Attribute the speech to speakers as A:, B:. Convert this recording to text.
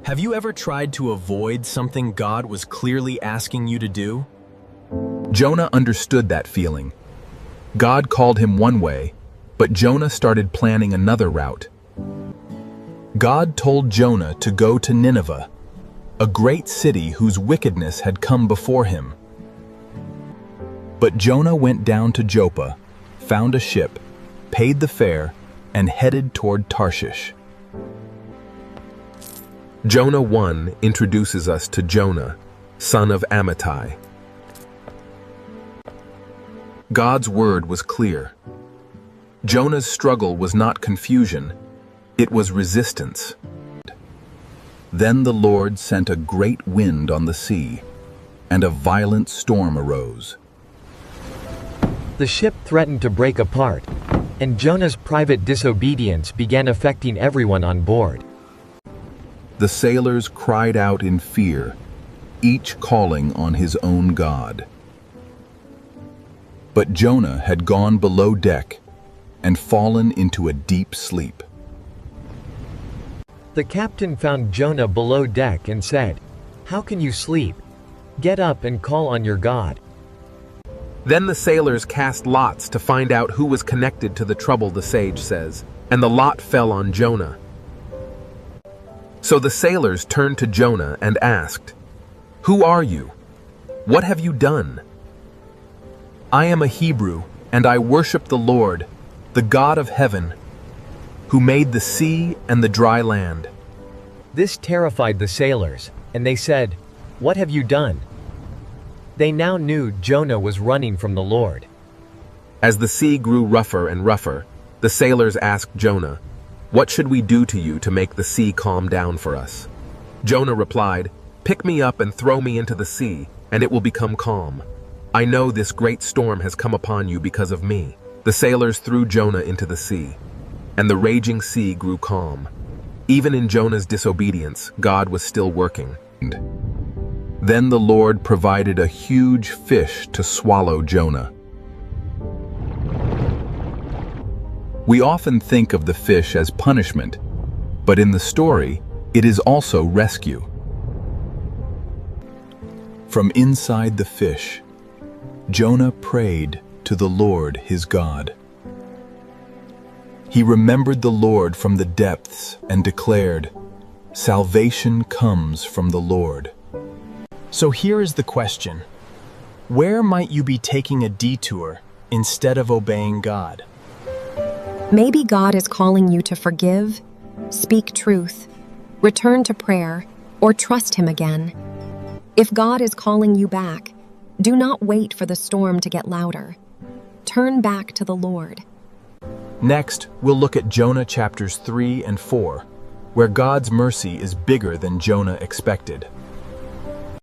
A: Have you ever tried to avoid something God was clearly asking you to do?
B: Jonah understood that feeling. God called him one way, but Jonah started planning another route. God told Jonah to go to Nineveh, a great city whose wickedness had come before him. But Jonah went down to Joppa, found a ship, paid the fare, and headed toward Tarshish.
C: Jonah 1 introduces us to Jonah, son of Amittai.
B: God's word was clear. Jonah's struggle was not confusion, it was resistance. Then the Lord sent a great wind on the sea, and a violent storm arose.
D: The ship threatened to break apart, and Jonah's private disobedience began affecting everyone on board.
B: The sailors cried out in fear, each calling on his own god. But Jonah had gone below deck and fallen into a deep sleep.
D: The captain found Jonah below deck and said, "How can you sleep? Get up and call on your God."
C: Then the sailors cast lots to find out who was connected to the trouble, the sage says, and the lot fell on Jonah. So the sailors turned to Jonah and asked, "Who are you? What have you done?" "I am a Hebrew, and I worship the Lord, the God of heaven, who made the sea and the dry land."
D: This terrified the sailors, and they said, "What have you done?" They now knew Jonah was running from the Lord.
C: As the sea grew rougher and rougher, the sailors asked Jonah, "What should we do to you to make the sea calm down for us?" Jonah replied, "Pick me up and throw me into the sea, and it will become calm. I know this great storm has come upon you because of me." The sailors threw Jonah into the sea, and the raging sea grew calm. Even in Jonah's disobedience, God was still working.
B: Then the Lord provided a huge fish to swallow Jonah. We often think of the fish as punishment, but in the story, it is also rescue. From inside the fish, Jonah prayed to the Lord his God. He remembered the Lord from the depths and declared, "Salvation comes from the Lord."
A: So here is the question. Where might you be taking a detour instead of obeying God?
E: Maybe God is calling you to forgive, speak truth, return to prayer, or trust Him again. If God is calling you back, do not wait for the storm to get louder. Turn back to the Lord.
A: Next, we'll look at Jonah chapters 3 and 4, where God's mercy is bigger than Jonah expected.